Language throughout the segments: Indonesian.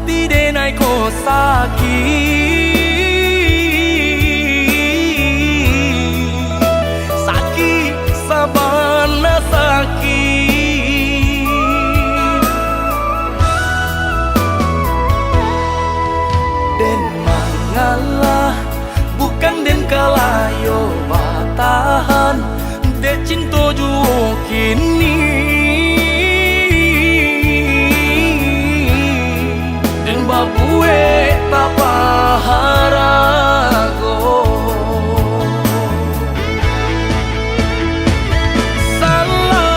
pasti denai ko sakit sabana sakit den mangalah bukan den kalayo batahan de cinta juo kini den babue tapaharago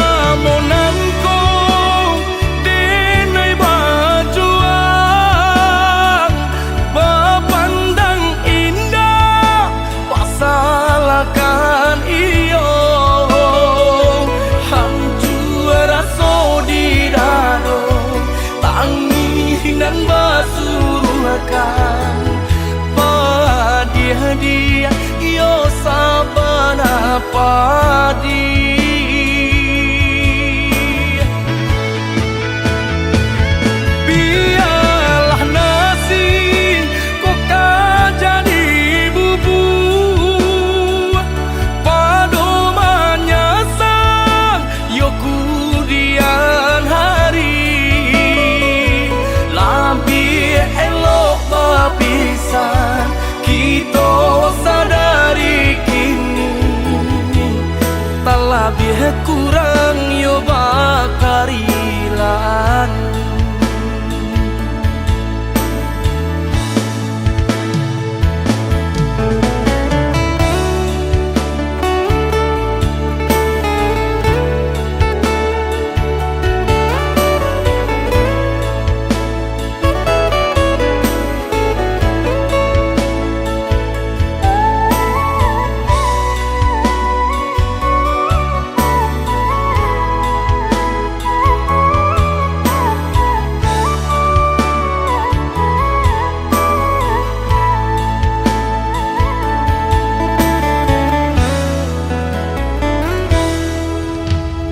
salamonanko denai bajuang bapandang indah pasalakan iyo hancur raso di dado tanginan basuruhkan padia iyo sabana padi biarlah nasi kok jadi bubur padomanya sang yo kudian hari lambi elok bapisan kita sadari kini tak lebih kurang yo bakarilan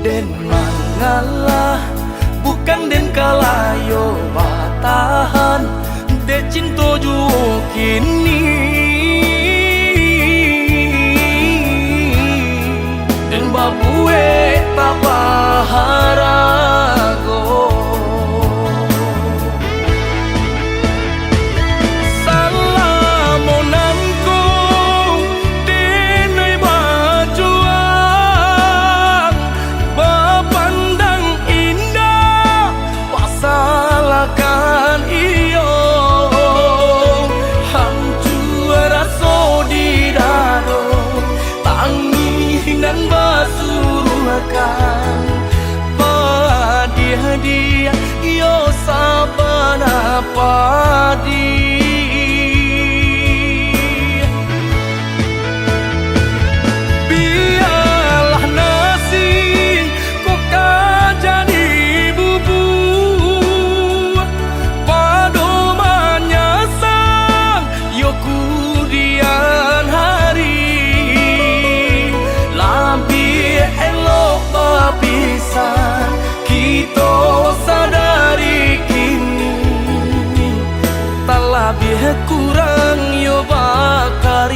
den mangalah bukan den kalayo batahan de cinta juo kini den babue tapaharago salamonanko denai bajuang bapandang indah pasalakan iyo hancur raso di dado tanginan basuruhkan padia iyo sabana padi biarlah nasi kok jadi bubur padomanya sang yo kudian hari lambi elok bapisan kita sadari kini tak lebih kurang yo bakarilan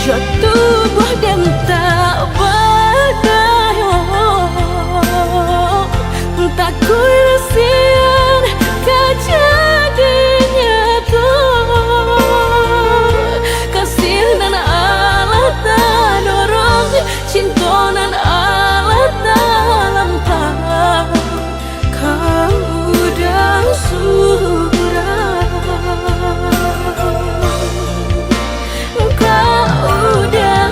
jatuh buah dan tak berdaya. Tak kurasian kejadiannya tuh kasih dan Allah tak dorong, cinta dan Allah tak lampau. Kau udah surah, kau udah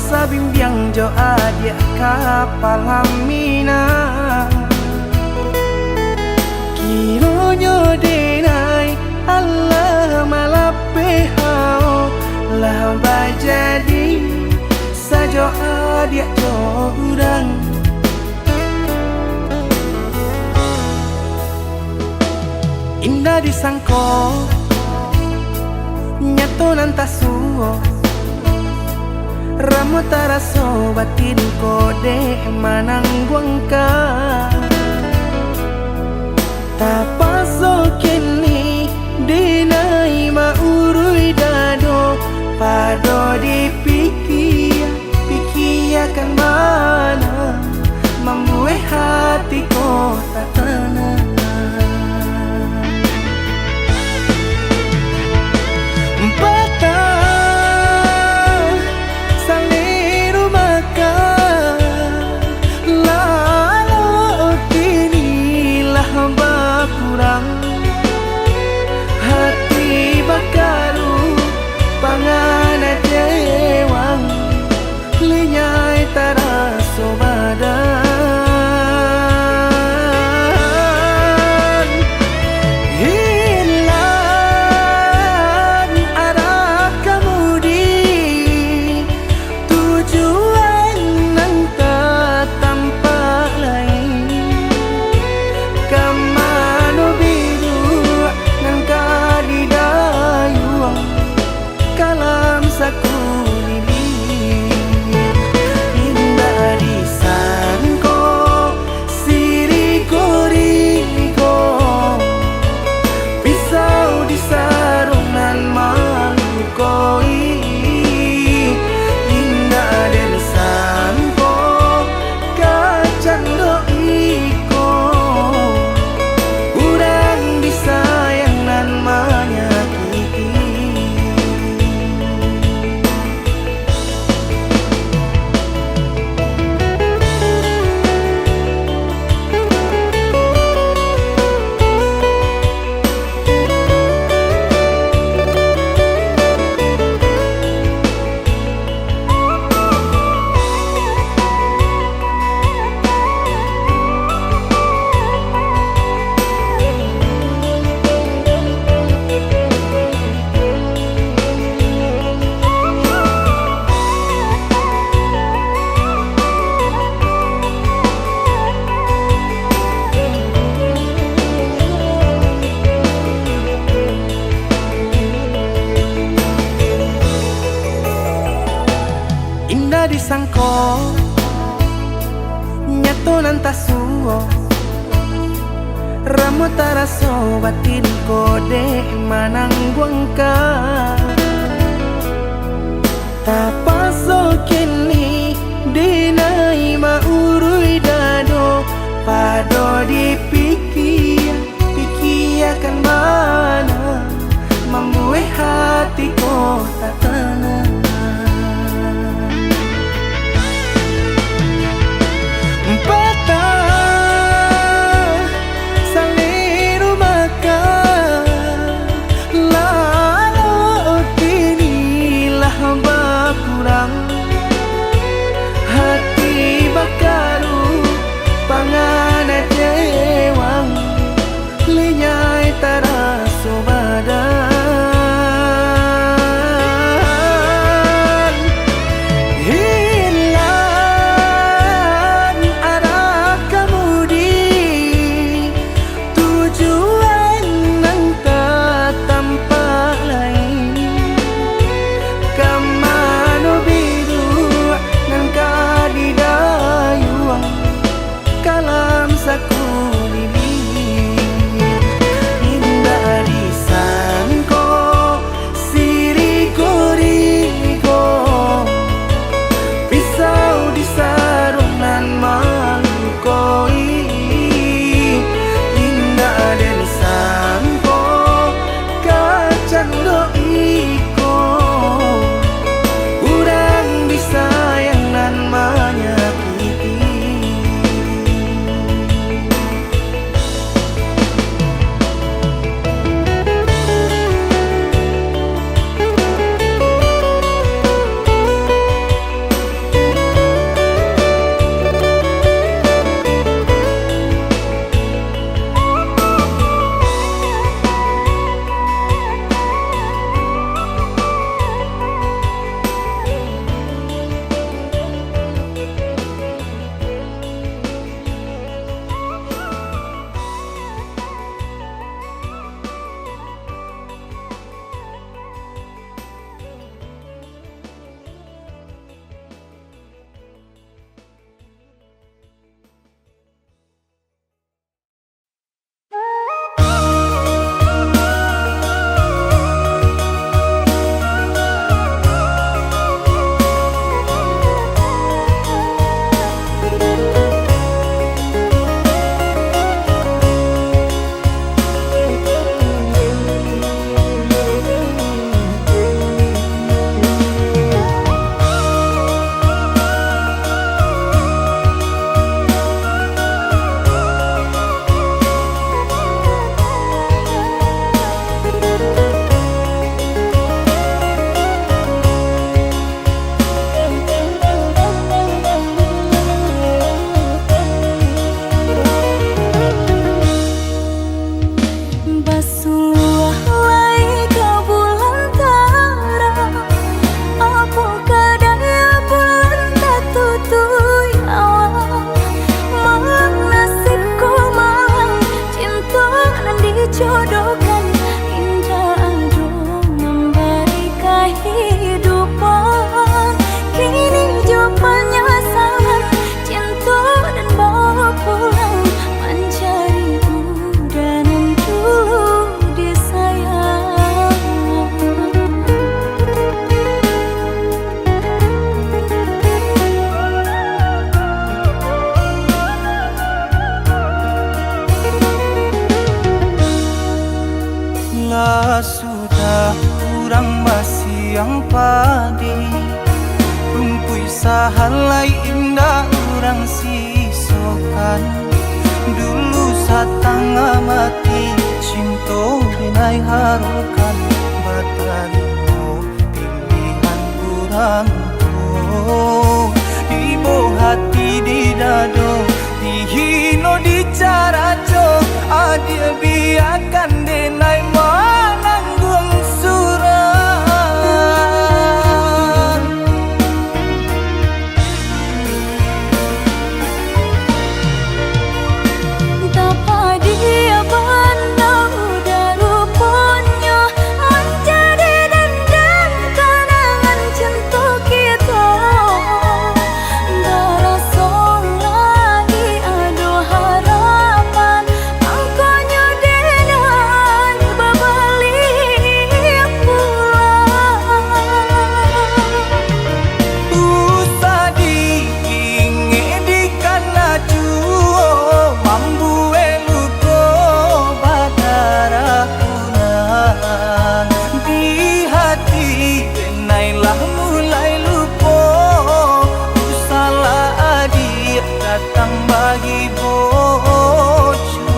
sabimbiang jo adia kapal hamina kironyo denai Allah malape hao lah bajadi sajo adia jo urang indah disangko nyato nantasuo Ramo taraso batin kode manang guangka tapaso kini dinai maurui dado pado dipikia kan mana membuat hatiku tak tenang hati bakaru pangana dewang linyai taraso badan hilang arah kemudi tujuan nang tak tampak lain kamano biru nang kadidayuang kalam saku lilir indah disangko siriko-riko pisau di sarungan malukoi indah disangko kacang doiko urang disayang nan menyakiti indah disangko nyato nantasuo ramo taraso batin kode manang guangka tapaso kini dinai maurui dado pado dipikia kan mana membuat hatiku tak tenang hati bakaru pangana dewang linyai taraso badan hilang arah kemudi tujuan nang tak tampak lain kamano biru nang kadidayuang kalam sahalai indah orang sisokan. Dulu satanga mati cinta binai harukan. Batarimo pilihan kurang tuh. Ibu hati di dado dihino di caraco. Adil biarkan denai mananggung surat. Tapa dia pandang rupanya menjadi dendam kenangan cinta kita. Berasa lagi ada harapan angkanya dengan berbalik pulang. Usah diingi di kana juo mambu eluko badara kurang. Di hati benailah mulai lupo. Usalah adik datang bagi bojo.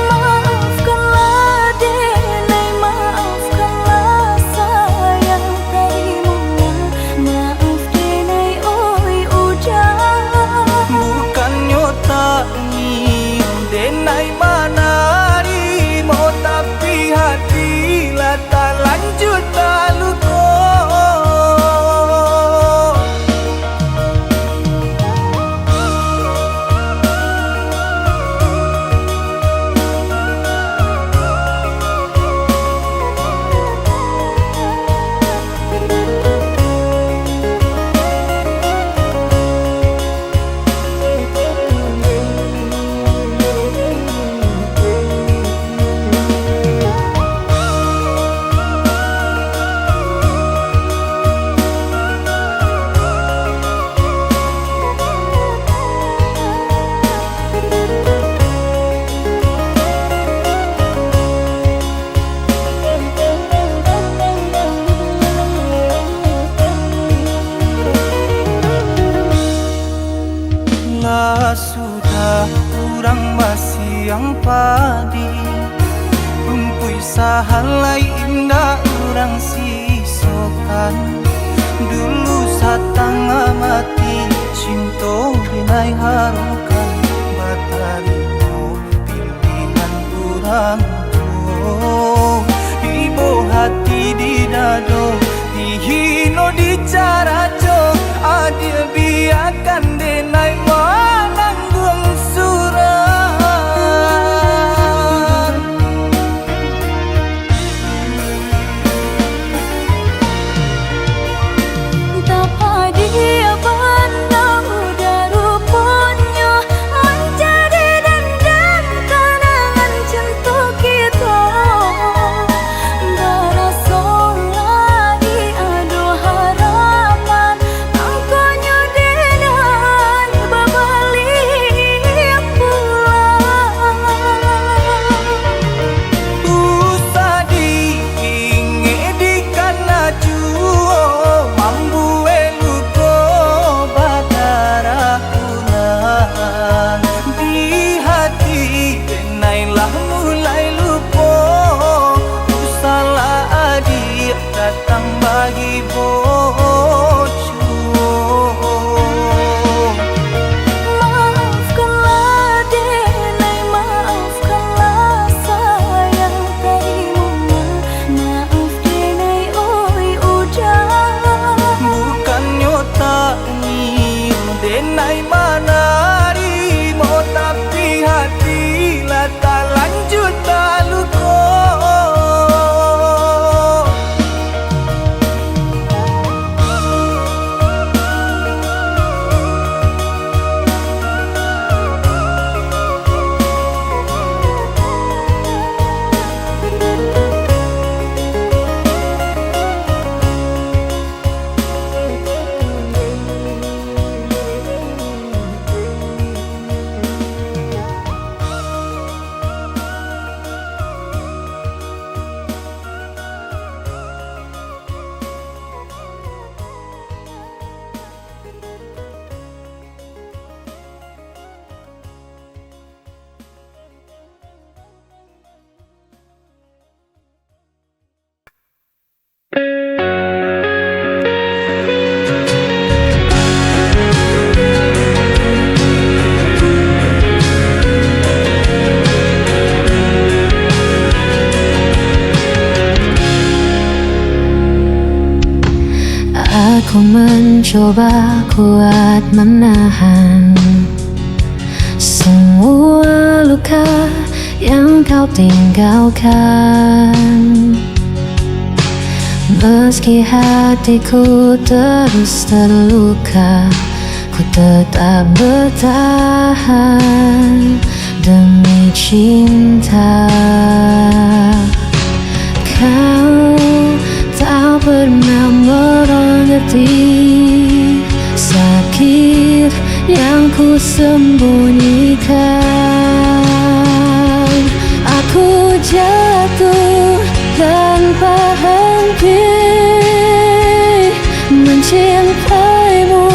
Maafkanlah denai, maafkanlah sayang terimonya. Maaf denai oi ujang. Bukannya tak nyium denai mana rimo, tapi hatilah tak lanjut tak luko. Lah sudah kurang masih yang padi. Rumpui sahalai indah orang sisokan. Dulu satanga mati cinta binai harukan. Batarimo pilihan kurang tuh. Ibu hati di dado dihino di caraco. Adil biarkan denai mananggung surat. Tapa dia pandang rupanya menjadi dendam kenangan cinta kita. Berasa Aku mencoba kuat menahan semua luka yang kau tinggalkan. Meski hatiku terus terluka, ku tetap bertahan demi cinta. Kau tak pernah mengerti sakit yang ku sembunyikan. Aku jatuh tanpa henti mencintaimu,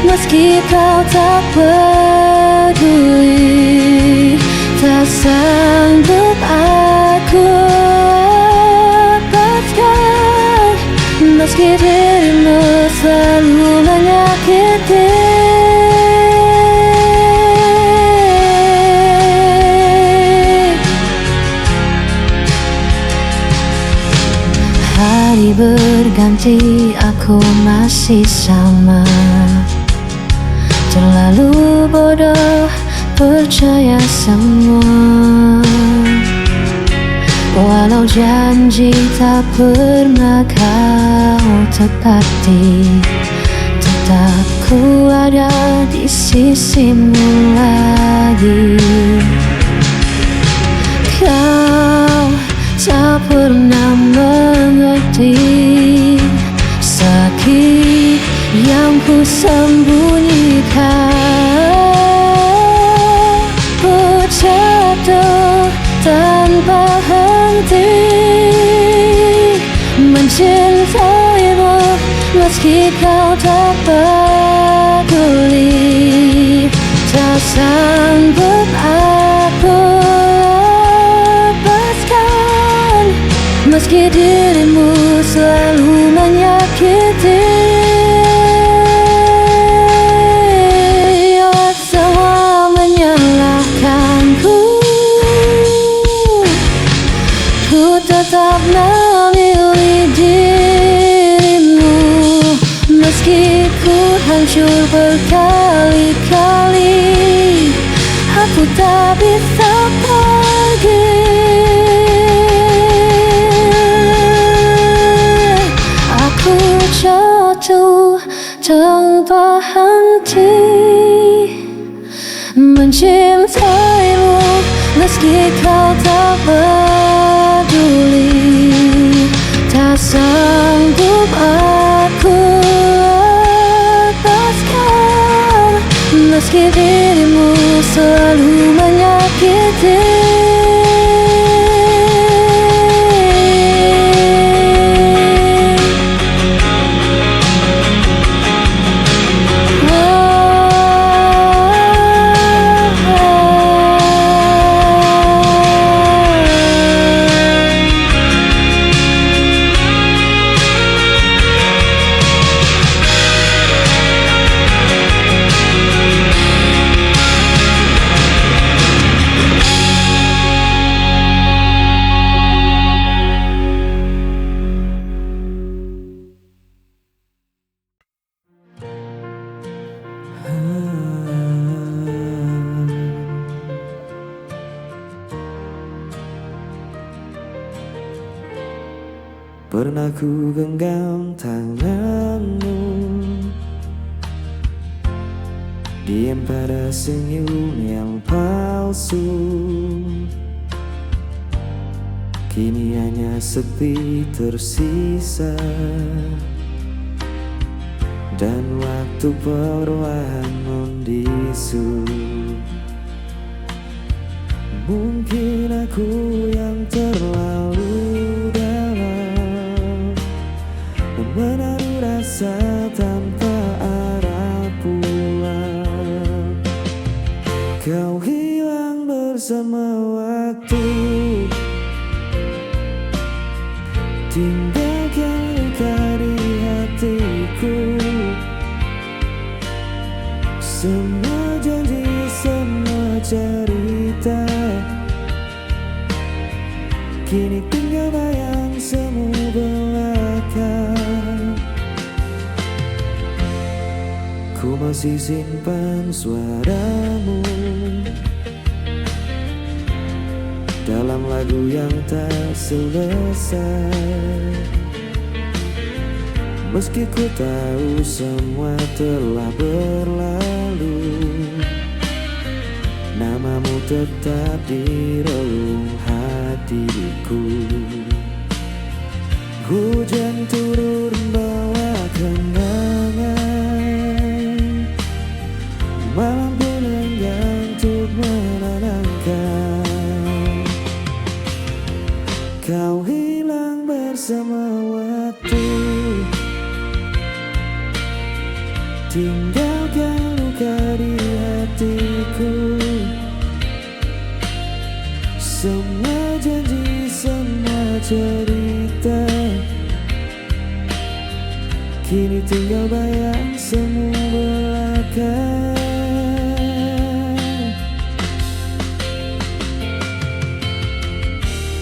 meski kau tak peduli. Tak sanggup aku lepaskan, meski dirimu selalu menyakiti. Hari berganti, aku masih sama, terlalu bodoh percaya semua. Walau janji tak pernah kau tepati, tetap ku ada di sisimu lagi. Kau tak pernah mengerti sakit yang ku sembunyikan. Ku jatuh tanpa henti mencintaimu, meski kau tak peduli. Tak sanggup aku lepaskan, meski dirimu selalu menyakiti. Semua menyalahkanku, ku tetap memilih dirimu, meski ku hancur berkali-kali. Aku tak bisa pergi. Aku jatuh tanpa henti mencintaimu, meski kau tak peduli. Tak sanggup aku lepaskan, meski dirimu selalu menyakiti. Pernah ku genggam tanganmu, diam pada senyum yang palsu. Kini hanya sepi tersisa, dan waktu perlahan membisu. Mungkin aku yang terlalu dalam menaruh rasa tanpa arah pulang. Kau hilang bersama waktu, tinggalkan luka di hatiku. Semua janji, semua cerita, kini tinggal bayang semu belaka. Ku masih simpan suaramu dalam lagu yang tak selesai. Meski ku tahu semua telah berlalu, namamu tetap di relung hatiku. Hujan turun bawa kenangan, malam pun enggan untuk menenangkan. Kau hilang bersama waktu, tinggalkan luka di hatiku. Semua janji, semua cerita, kini tinggal bayang semu belaka.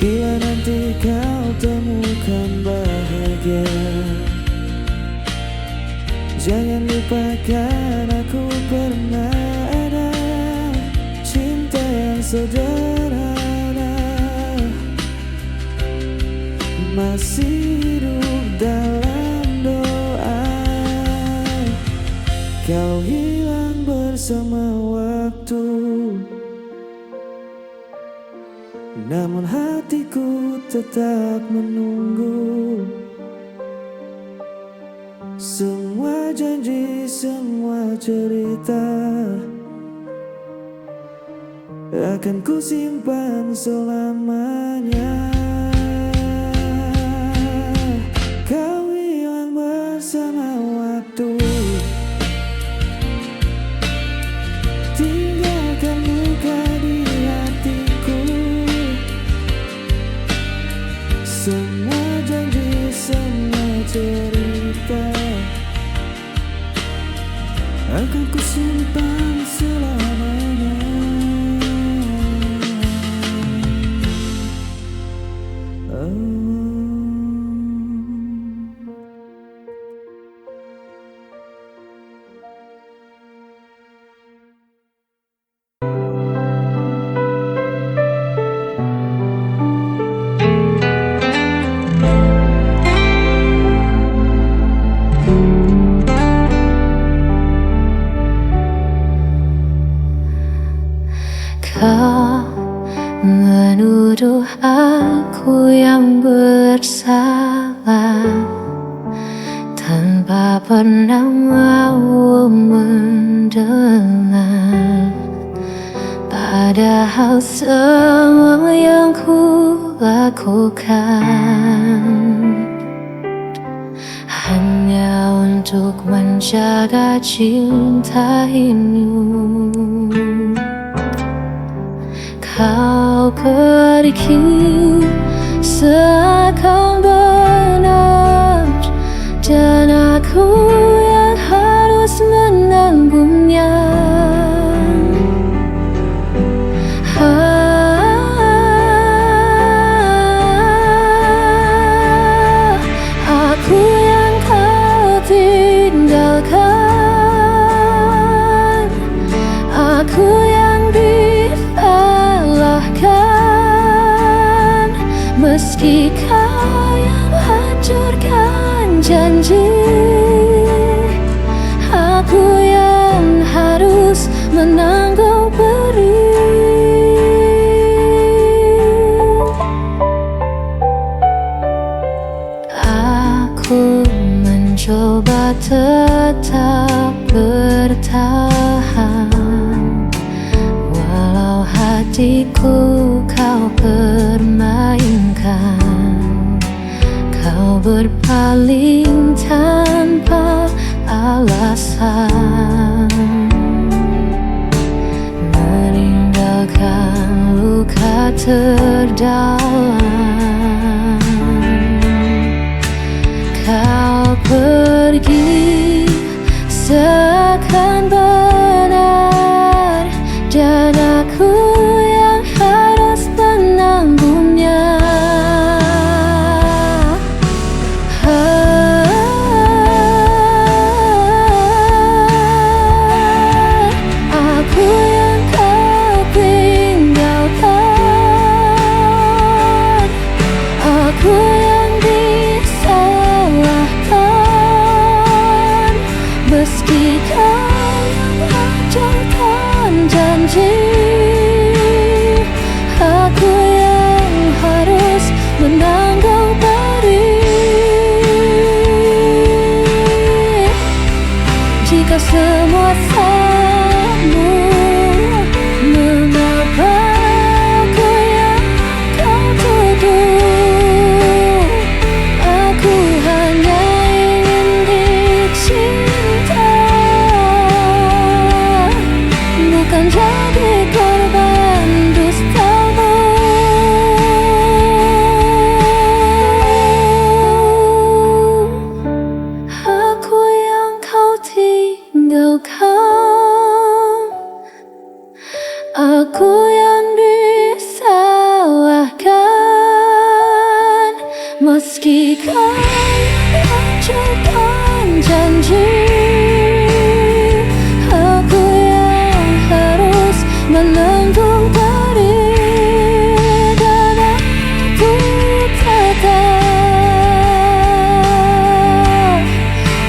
Bila nanti kau temukan bahagia, jangan lupakan aku pernah ada cinta yang sederhana, masih hidup dalam doa. Kau hilang bersama waktu, namun hatiku tetap menunggu. Semua janji, semua cerita akan ku simpan selamanya. Kau hilang bersama waktu, tinggalkan luka di hatiku. Semua janji, semua cerita akan ku simpan selamanya. Kau menuduh aku yang bersalah tanpa pernah mau mendengar. Padahal semua yang ku lakukan hanya untuk menjaga cinta ini. Kau pergi seakan benar, dan aku yang harus menanggungnya. Aku yang kau tinggalkan, aku yang disalahkan. Meski kau yang hancurkan janji, aku yang harus menanggung perih. Aku mencoba tetap bertahan, walau hatiku kau permainkan. Kau berpaling tanpa alasan, meninggalkan luka terdalam. Kau pergi seakan benar, dan aku yang harus menanggungnya. semua salahmu. Mengapa aku yang kau tuduh? Aku hanya ingin dicinta, bukan jadi korban dustamu. Aku yang kau tinggalkan, aku yang disalahkan, meski kau hancurkan janji. Aku yang harus menanggung pedih, dan aku tetap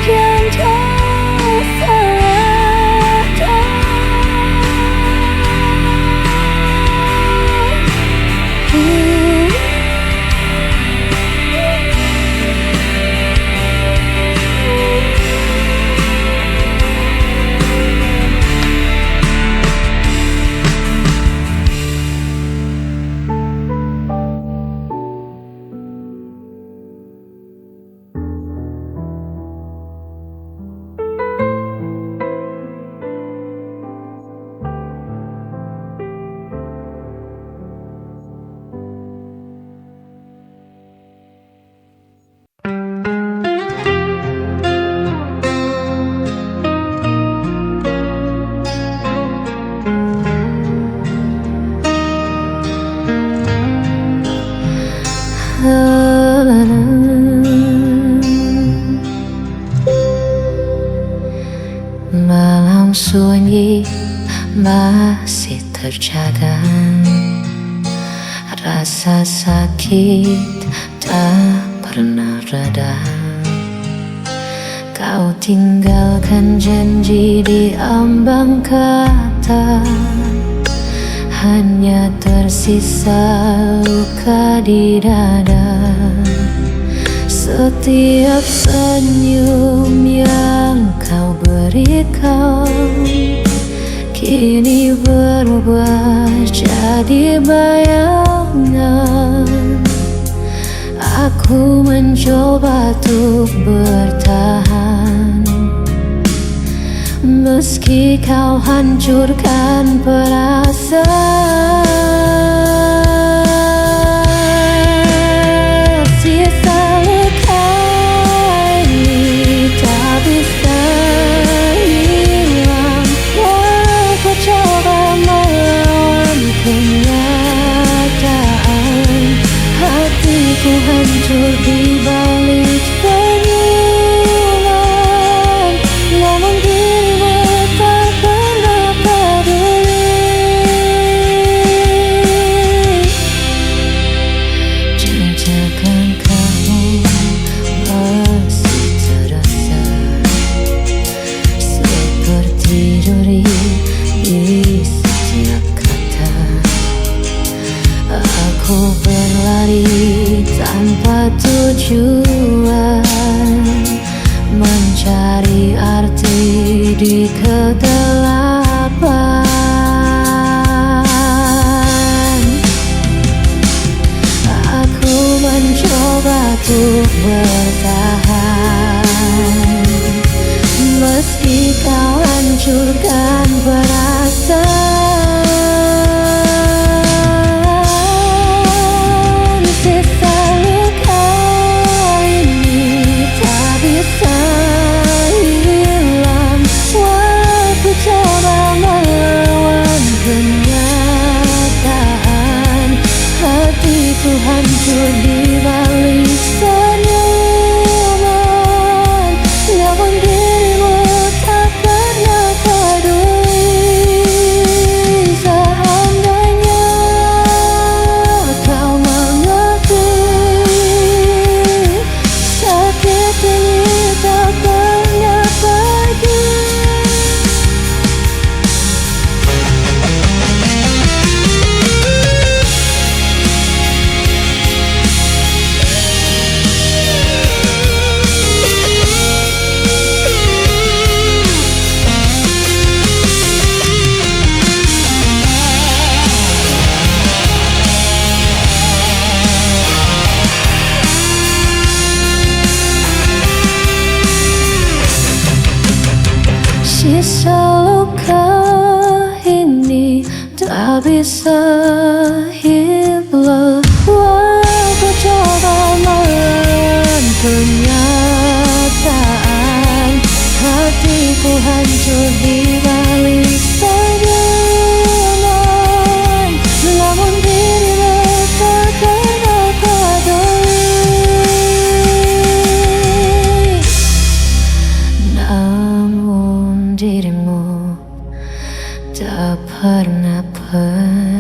yang kau salahkan. Malam sunyi masih terjaga, rasa sakit tak pernah reda. Kau tinggalkan janji di ambang kata, hanya tersisa luka di dada. Setiap senyum yang kau berikan kini berubah jadi bayangan. Aku mencoba untuk bertahan, meski kau hancurkan perasaan. Sisa luka ini tak bisa hilang, walau coba melawan kenyataan. Hatiku hancur di balik senyuman, namun dirimu tak pernah peduli. Jejakan kamu masih terasa, seperti duri di setiap kata. Aku berlari tanpa tujuan, mencari arti di kegelapan. Aku mencoba untuk bertahan, meski kau hancurkan perasaan. Sisa luka ini tak bisa hilang, walau coba melawan kenyataan. Hatiku hancur di balik senyuman, namun dirimu tak pernah peduli. Sisa luka ini tak bisa hilang. Aku coba melawan kenyataan, hatiku hancur di balik senyuman. Namun dirimu takkan peduli. Namun dirimu tak pernah peduli.